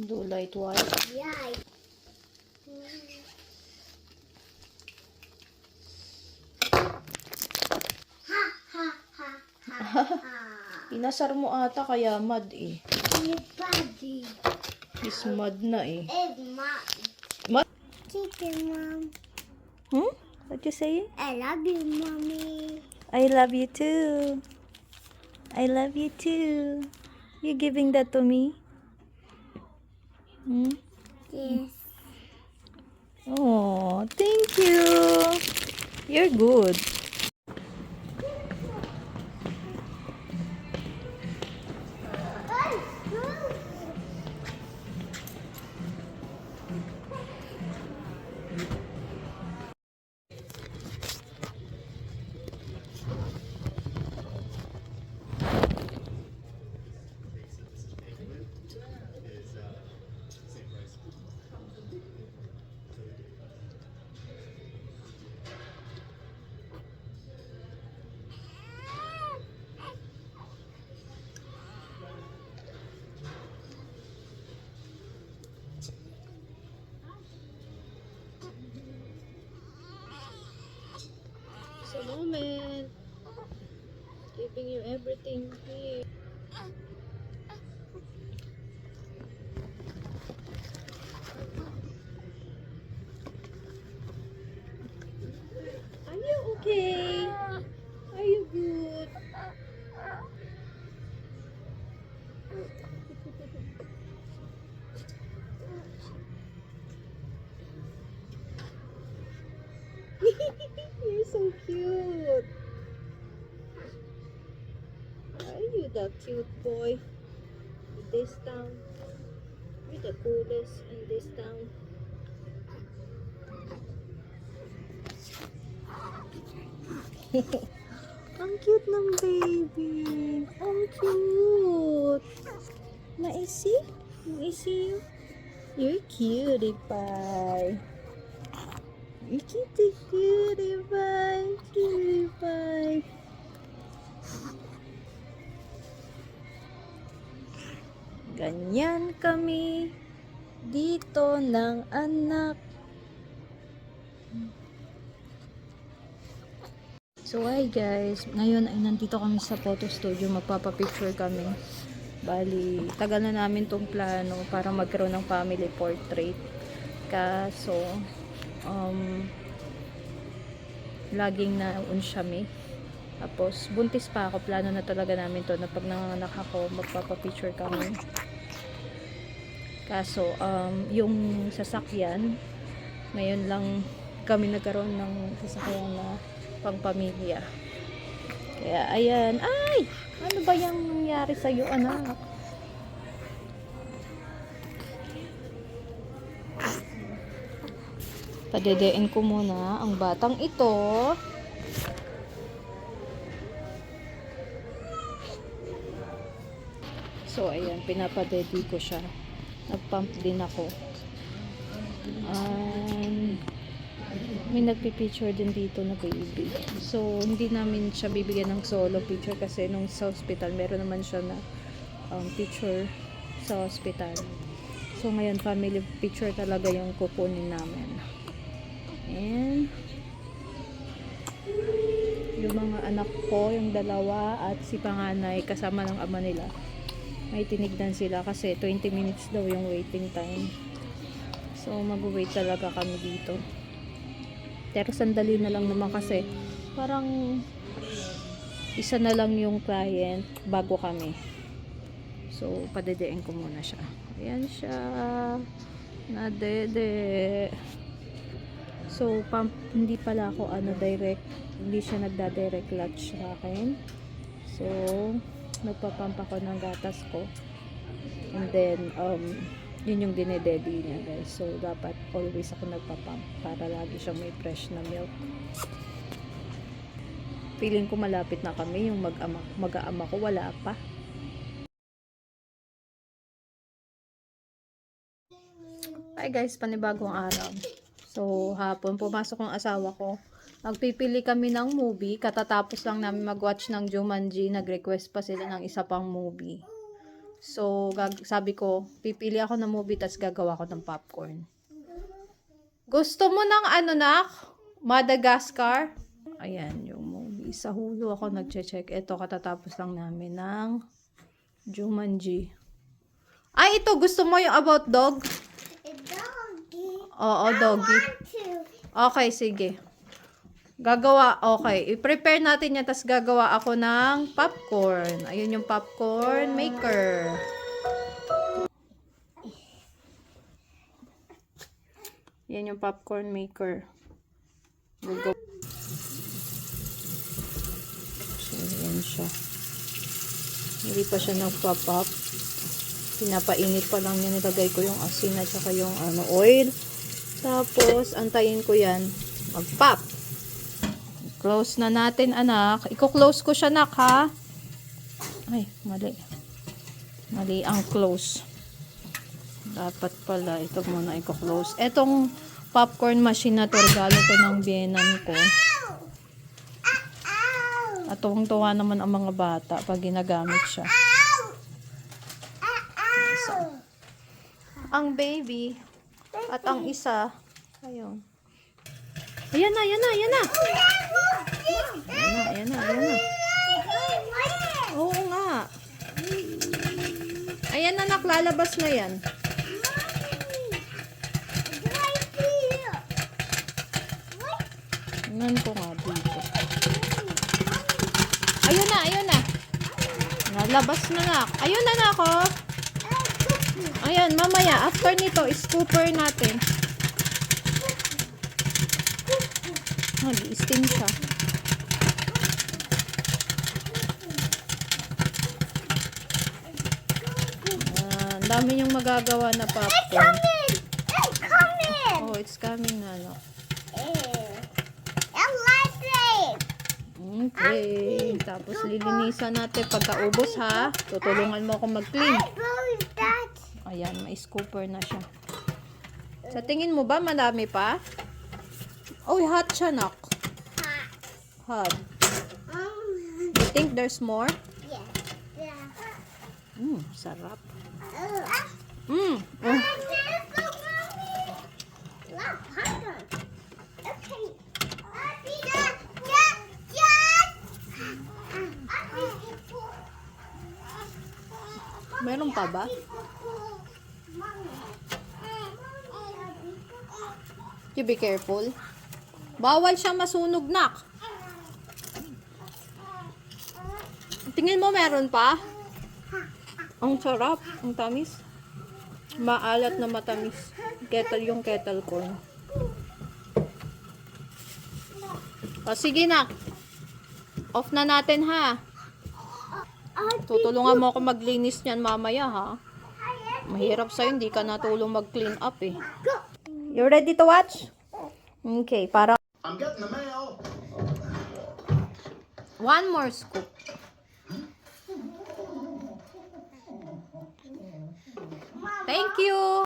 Do light white. Yeah. Ha ha ha ha ha. Inasar mo ata kaya mad eh. Everybody. Is mad na eh. Mom. Mad? Chicken, Mom. Hmm? What you saying? I love you, Mommy. I love you too. I love you too. You giving that to me? Hmm? Yes. Oh, thank you. You're good. It's a moment. Giving you everything here. Are you okay? Are you good? You're so cute. Are you the cute boy in this town? You're the coolest in this town. Ang cute ng baby. Ang cute. Naisi? Naisi you? You're cutie pie. You're cutie pie. Cutie pie. Ganyan kami dito ng anak. So hi guys, ngayon ay nandito kami sa photo studio, magpapapicture kami. Bali, tagal na namin tong plano para magkaroon ng family portrait. Kaso, laging naun kami. Tapos, buntis pa ako, plano na talaga namin to na pag nanganak ako, magpapapicture kami. Kaso, yung sasakyan, ngayon lang kami nagkaroon ng sasakyan na pangpamilya. Kaya, ayan. Ay! Ano ba yung nangyari sa'yo, anak? Padedein ko muna ang batang ito. So, ayan. Pinapadedi ko siya. Nagpump din ako. May nagpipicture din dito na baby. So, hindi namin siya bibigyan ng solo picture kasi nung sa hospital, meron naman siya na picture sa hospital. So, ngayon, family picture talaga yung kukunin namin. And, yung mga anak ko, yung dalawa, at si panganay, kasama ng ama nila, may tinignan sila kasi 20 minutes daw yung waiting time. So, mag-wait talaga kami dito. Pero sandali na lang naman kasi parang isa na lang yung client bago kami. So, padedein ko muna siya. Ayan siya. Nadede. So, hindi pala ako direct. Hindi siya nagda-direct latch sa akin. So, nagpapump ako ng gatas ko. And then, yun yung dinededi niya guys. So, dapat always ako nagpapump para lagi siyang may fresh na milk. Feeling ko malapit na kami. Yung mag-aama ko, wala pa. Hi guys, panibagong araw. So, hapon, pumasok ang asawa ko. Nagpipili kami ng movie. Katatapos lang namin mag-watch ng Jumanji. Nag-request pa sila ng isa pang movie. So, sabi ko, pipili ako ng movie, tas gagawa ko ng popcorn. Gusto mo ng ano, nak? Madagascar? Ayan, yung movie. Sa Hulu ako nagche-check. Ito, katatapos lang namin ng Jumanji. Ay, ito, gusto mo yung about dog? Doggy. Oo, doggy. Okay, sige. Gagawa, okay. I-prepare natin yan, tas gagawa ako ng popcorn. Ayun yung popcorn maker. Yan yung popcorn maker. So, yan siya. Hindi pa siya nagpa-pop. Pinapainit pa lang yan. Nilagay ko yung asin at saka yung oil. Tapos, antayin ko yan. Mag-pop. Close na natin, anak. Iko-close ko siya, nak, ha? Ay, mali. Mali ang close. Dapat pala. Ito muna iko-close. Etong popcorn machine na to, regalo to ng biyenan ko. At tuwang-tuwa naman ang mga bata pag ginagamit siya. Isa. Ang baby. At ang isa. Ayun. Ayan na, ayan na, ayan na. Ayan na, ayan na, ayan na. Oo nga. Ayan na, naklalabas na yan. Tingnan ko nga dito. Ayun na, ayun na. Nalabas na na. Ayun na na ako. Ayan, mamaya, after nito, scooper natin. Nag-steam siya. Ang dami yung magagawa na popcorn. Oh, it's coming na, no? Okay. Tapos lilinisan natin pagkaubos, ha? Tutulungan mo ako mag-clean. Ayan, may scooper na siya. Sa tingin mo ba, madami pa? Oh, hot siya, nak. Hot. You think there's more? Sarap. Oh. Meron pa ba? You be careful. Bawal siya masunog, nak. Tingin mo meron pa? Ang sarap. Ang tamis. Maalat na matamis. Yung kettle corn. O, sige, nak. Off na natin, ha? Tutulungan mo ako maglinis niyan mamaya, ha? Mahirap sa'yo, hindi ka natulong mag-clean up, eh. You ready to watch? Okay, para... I'm getting the mail. One more scoop. Thank you!